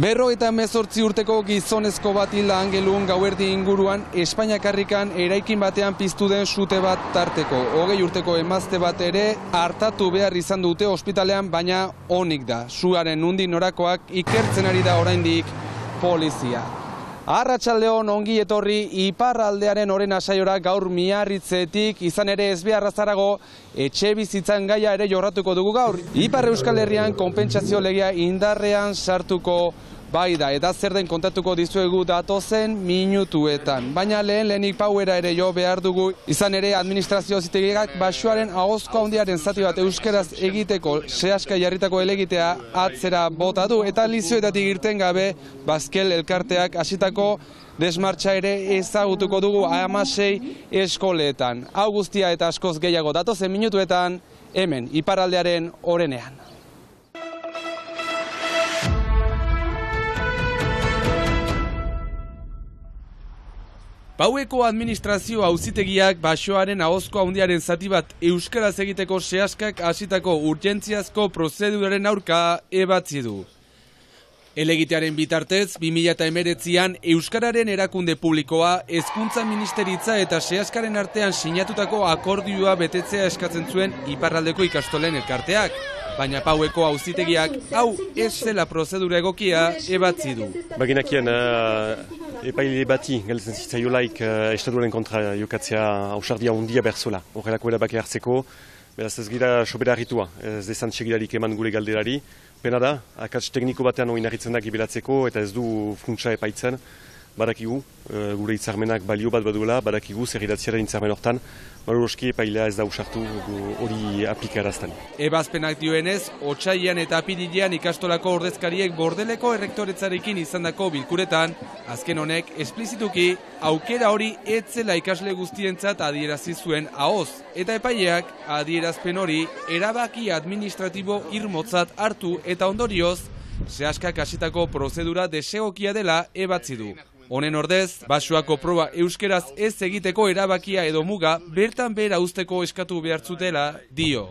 58 urteko gizonezko bat hilda Angelun gauerdi inguruan Espainiakarrikan eraikin batean piztu den sute bat tarteko. 20 urteko emazte bat ere artatu behar izan dute ospitalean, baina onik da. Suaren nondik norakoak ikertzen ari da oraindik polizia. Arratsaldeon, ongi etorri iparraldearen orena saiora gaur Miarritzetik, izan ere ez beharra zarago etxe bizitzan gaia ere jorratuko dugu gaur. Ipar Euskal Herrian konpentsazio legea indarrean sartuko bai da, eta zer den kontatuko dizuegu datozen minutuetan. Baina lehenik pauera ere jo behar dugu, izan ere administrazio auzitegiak Baxuaren ahozko handiaren zati bat euskeraz egiteko sehaska jarritako helegitea atzera bota du, eta Lizioetatik irten gabe Bazkel elkarteak hasitako desmartxa ere ezagutuko dugu 16 eskoletan. Hau guztia eta askoz gehiago datozen minutuetan, hemen iparraldearen orenean. Paueko administrazio auzitegiak Baxoaren ahozko handiaren zati bat euskaraz egiteko sehaskak hasitako urgentziazko prozeduraren aurka ebatzi du. Helegitearen bitartez, 2019an Euskararen erakunde publikoa, Hezkuntza Ministeritza eta sehaskaren artean sinatutako akordioa betetzea eskatzen zuen iparraldeko ikastolen elkarteak. Baina Paueko auzitegiak hau ez zela prozedura egokia ebatzi du. Baginakien epaile bati galdetzen zitzaiolaik estatuaren kontra jokatzea ausardia handia berzola. Horrelako erabaki hartzeko, beraz ez gira sobera harritua, ez dezan segirarik eman gure galderari. Pena da, akats tekniko batean oinarritzen da gibelatzeko eta ez du funtsa epaitzen. Badakigu, gure hitzarmenak balio bat baduela, badakigu zer idatziaren hitzarmen hortan, baruroski epailea ez da usartu hori aplikarazten. Ebazpenak dioenez, otsailean eta apirilean ikastolako ordezkariek Bordeleko errektoretzarekin izandako bilkuretan, azken honek esplizituki aukera hori ez zela ikasle guztientzat adierazi zuen ahoz, eta epaileak adierazpen hori erabaki administratibo irmotzat hartu eta ondorioz, sehaskak hasitako prozedura desegokia dela ebatzi du. Honen ordez, Baxuako proba euskeraz ez egiteko erabakia edo muga bertan behera uzteko eskatu behar zutela dio.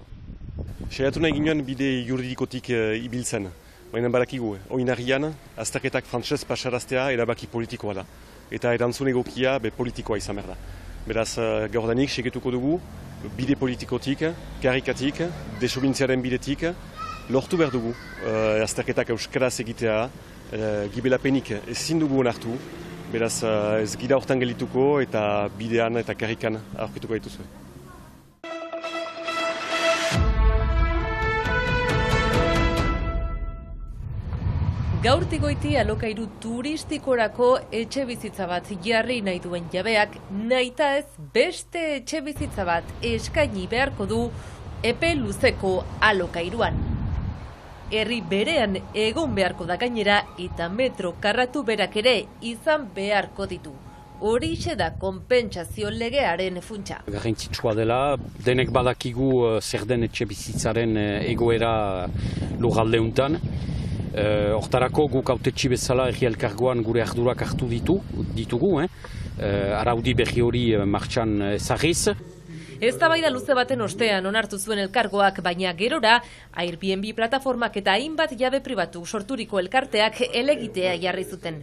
Saiatu nahi ginoen bide juridikotik ibiltzen, baina badakigu, oinarrian, azterketak frantsez pasaraztea erabaki politikoa da. Eta erantzun egokia politikoa izan behar da. Beraz, gaurdanik segetuko dugu, bide politikotik, karikatik, desobintziaren bidetik, lortu behar dugu azterketak euskaraz egitea, gibelapenik ezin dugu onartu, beraz ez gira hortan gelituko eta bidean eta karrikan aurkituko dituzue. Gaurtik goiti alokairu turistikorako etxe bizitza bat jarri nahi duen jabeak, nahita ez beste etxe bizitza bat eskaini beharko du epe luzeko alokairuan. Herri berean egon beharko da gainera eta metro karratu berak ere izan beharko ditu. Horixe da konpentsazio legearen funtsa. Garrantzitsua dela, denek badakigu zer den etxe bizitzaren egoera lurralde hontan. Hortarako guk hautetsi bezala herri elkargoan gure ardurak hartu ditugu. Araudi berri hori martxan ezarriz. Eztabaida luze baten ostean onartu zuen elkargoak, baina gerora Airbnb plataformak eta hainbat jabe pribatu sorturiko elkarteak helegitea jarri zuten.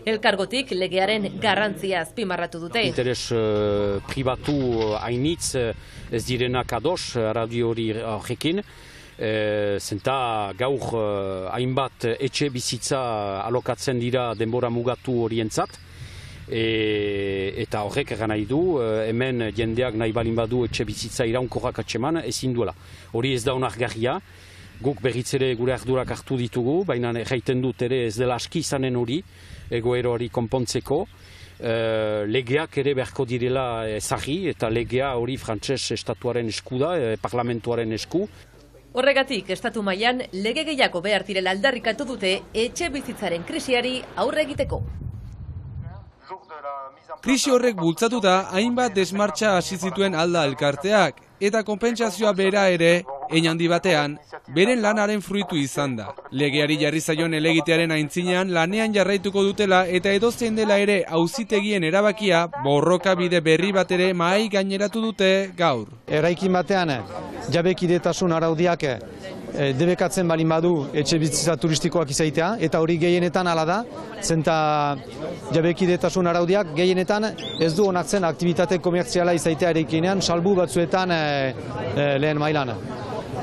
Elkargotik legearen garrantzia azpimarratu dute. Interes pribatu hainitz ez direnak ados araudi hori horrekin. Zenta gaur hainbat etxe bizitza alokatzen dira denbora mugatu horientzat. Eta horrek egan nahi du, hemen jendeak nahi balin badu etxe bizitza iraunkorrak atseman ezin duela. Hori ez da onargarria, guk berriz ere gure ardurak hartu ditugu, baina erraiten dut ere ez dela aski izanen hori, egoero hori konpontzeko. Legeak ere beharko direla ezagri, eta legea hori frantses estatuaren esku da, parlamentuaren esku. Horregatik, estatu mailan lege gehiago behar direla aldarrikatu dute etxe bizitzaren krisiari aurre egiteko. Krisi horrek bultzatuta hainbat desmartxa hasi zituen alda elkarteak, eta konpentsazioa bera ere, handi batean, beren lanaren fruitu izan da. Legeari jarri zaion helegitearen aintzinean lanean jarraituko dutela eta edozein dela ere auzitegien erabakia borroka bide berri bat ere mahai gaineratu dute gaur. Eraikin batean jabekidetasun araudiak debekatzen balin badu etxe bizitza turistikoak izaitea, eta hori gehienetan hala da, zenta jabekidetasun araudiak gehienetan ez du onartzen aktibitate komertziala izaitea eraikinean, salbu batzuetan lehen mailan.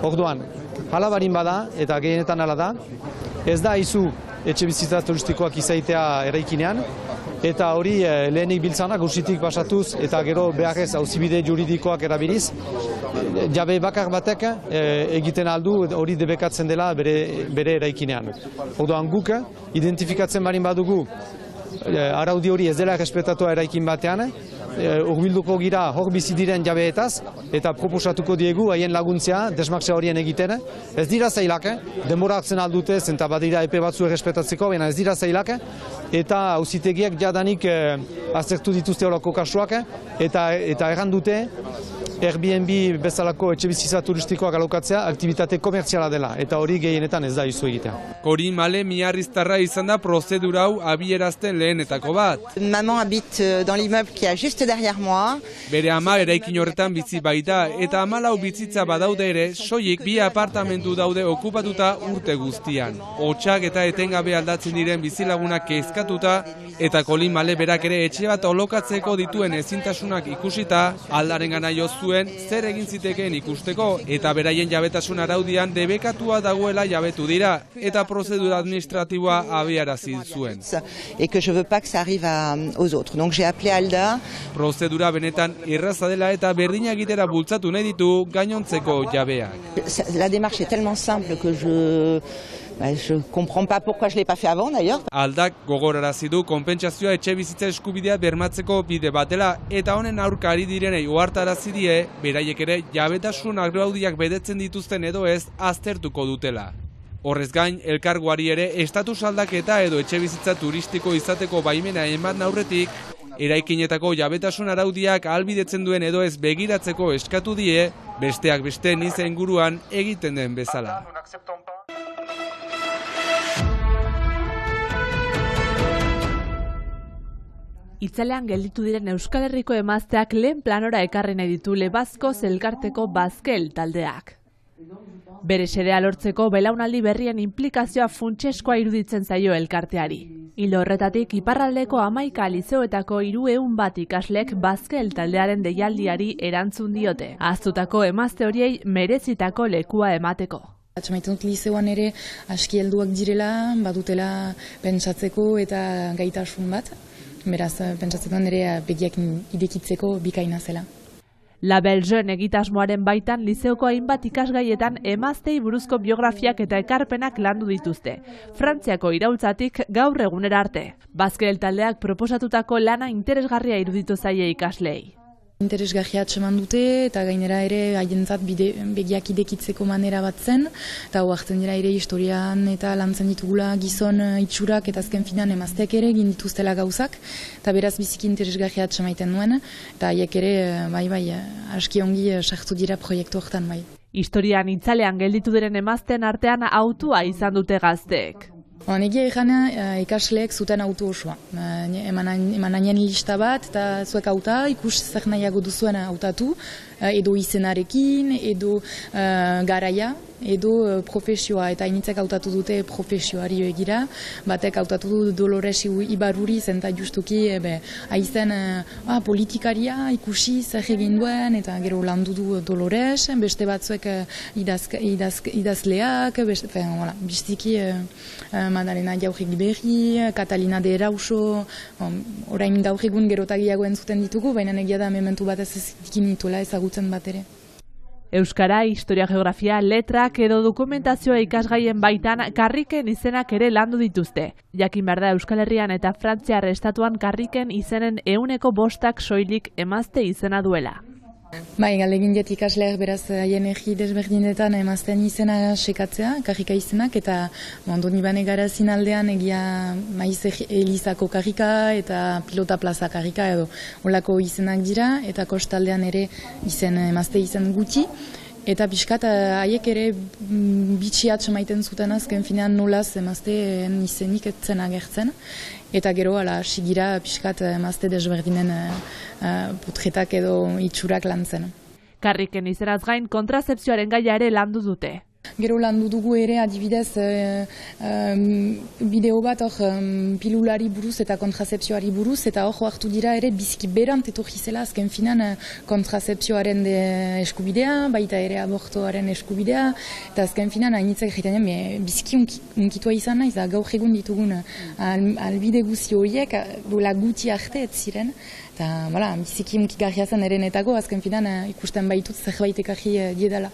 Orduan, hala barin bada, eta gehienetan hala da, ez da izu etxe bizitza turistikoak izaitea eraikinean, eta hori lehenik biltzanak usitik pasatuz eta gero beharrez auzibide juridikoak erabiliz, jabe bakar batek egiten aldu hori debekatzen dela bere eraikinean. Orduan guk identifikatzen barin badugu araudi hori ez dela respetatua eraikin batean, hurbilduko gira hor bizi diren jabeetaz eta proposatuko diegu haien laguntzea desmartxa horien egiten. Ez dira zailak, denbora hartzen aldute, zenta badira epe batzu errespetatzeko, baina ez dira zailak, eta auzitegiak jadanik aztertu dituzte horako kasuak, eta errandute Airbnb bezalako etxebizitza turistikoak alokatzea aktibitate komertziala dela, eta hori gehienetan ez da izu egitea. Kori Male miarriztarra izan da prozedura hau abierazten lehenetako bat. Maman habite dans l'immeuble qui est juste derrière moi. Bere ama eraikin horretan bizi baita, eta 14 bizitza badaude ere, soilik 2 apartamentu daude okupatuta urte guztian. Hotsak eta etengabe aldatzen diren bizilagunak kezkatuta, eta Kori Male berak ere etxe bat olokatzeko dituen ezintasunak ikusita, aldarengana jo zuen zer egin zitekeen ikusteko, eta beraien jabetasun araudian debekatua dagoela jabetu dira, eta prozedura administratiboa abiarazi zuen. Et que je veux pas que ça arrive aux autres. Donc j'ai appelé Alda. Prozedura benetan erraza dela eta berdina egitera bultzatu nahi ditu gainontzeko jabeak. La démarche est tellement simple que je comprends pas pourquoi je l'ai pas fait avant d'ailleurs. Aldak gogorarazi du konpentsazioa etxe bizitza eskubidea bermatzeko bide batela, eta honen aurka ari direnei ohartarazi die beraiek ere jabetasun araudiak betetzen dituzten edo ez aztertuko dutela. Horrez gain, elkargoari ere estatus aldaketa edo etxe bizitza turistiko izateko baimena eman aurretik, eraikinetako jabetasun araudiak ahalbidetzen duen edo ez begiratzeko eskatu die, besteak beste Niza inguruan egiten den bezala. Itzalean gelditu diren Euskal Herriko emazteak lehen planora ekarri nahi ditu Lebazkoz elkarteko Bazkel taldeak. Bere xedea lortzeko belaunaldi berrien inplikazioa funtseskoa iruditzen zaio elkarteari. Ildo horretatik iparraldeko 11 lizeoetako 300 ikaslek Bazkel taldearen deialdiari erantzun diote. Ahaztutako emazte horiei merezitako lekua emateko. Maite dut lizeoan ere aski helduak direla, badutela pentsatzeko eta gaitasun bat. Beraz, pentsatzetan ere begiak idekitzeko bikaina zela. Label Jeune egitasmoaren baitan lizeoko hainbat ikasgaietan emaztei buruzko biografiak eta ekarpenak landu dituzte. Frantziako iraultzatik gaur egunera arte. Bazkel taldeak proposatutako lana interesgarria iruditu zaie ikasleei. Interesgarria atseman dute eta gainera ere haientzat begiak idekitzeko manera bat zen, eta hartzen dira ere historian eta lantzen ditugula gizon itxurak eta azken finan emazteak ere egin dituztela gauzak, eta beraz biziki interesgarria atsemaiten nuen, eta haiek ere aski ongi sartu dira proiektu hortan bai. Historian itzalean gelditu diren emazten artean autua izan dute gazteek. Egia egana ikasleek zuten auto osoa. Eman hainen lista bat eta zuek auta, ikus zer nahiago duzuen autatu, edo izenarekin, edo garaia, edo profesioa, eta initzek hautatu dute profesioari egira, batek hautatu du Dolores Ibarruri, zenta justuki haizen politikaria ikusi zer egin duen, eta gero landu du Dolores, beste batzuek idazleak, biztiki Madalena Jaurrik Berri, Catalina de Erauso, orain gaur egun gerotagiago entzuten ditugu, baina egia da mementu batez ez dikin nituela ezagutzen bat ere. Euskara, historia, geografia, letrak edo dokumentazioa ikasgaien baitan karriken izenak ere landu dituzte. Jakin behar da Euskal Herrian eta Frantziar estatuan karriken izenen 100% soilik emazte izena duela. Bai, galegin diet ikasleak beraz haien egi desberdinetan emazten izena sekatzea, karrika izenak, eta Ondoni Bane Garazin aldean egia maiz Elizako karrika eta Pilota Plaza karrika edo olako izenak dira, eta kostaldean ere emazte izen gutxi. Eta pixkat haiek ere bitxiat maiten zuten azken finean nolaz emazteen izenik etzen agertzen. Eta gero sigira pixkat emazte desberdinen putretak edo itxurak lantzen. Karriken izenaz gain kontrazepzioaren gaia ere landu dute. Gero landu dugu ere adibidez bideo bat pilulari buruz eta kontrazepzioari buruz, eta hor hartu dira ere bizki berant etorri zela azken finan kontrazepzioaren eskubidea, baita ere abortoaren eskubidea, eta azken finan hainitzak egiten bizki unkitua izan naiz, da gaur egun ditugun albide guzi horiek dola guti arte ez ziren, eta biziki unkigarria zen erenetako, azken finan ikusten baitut zerbait ekarri diedala.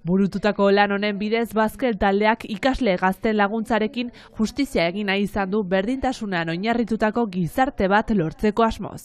Burututako lan honen bidez Baskel taldeak ikasle gazten laguntzarekin justizia egin nahi izan du berdintasunean oinarritutako gizarte bat lortzeko asmoz.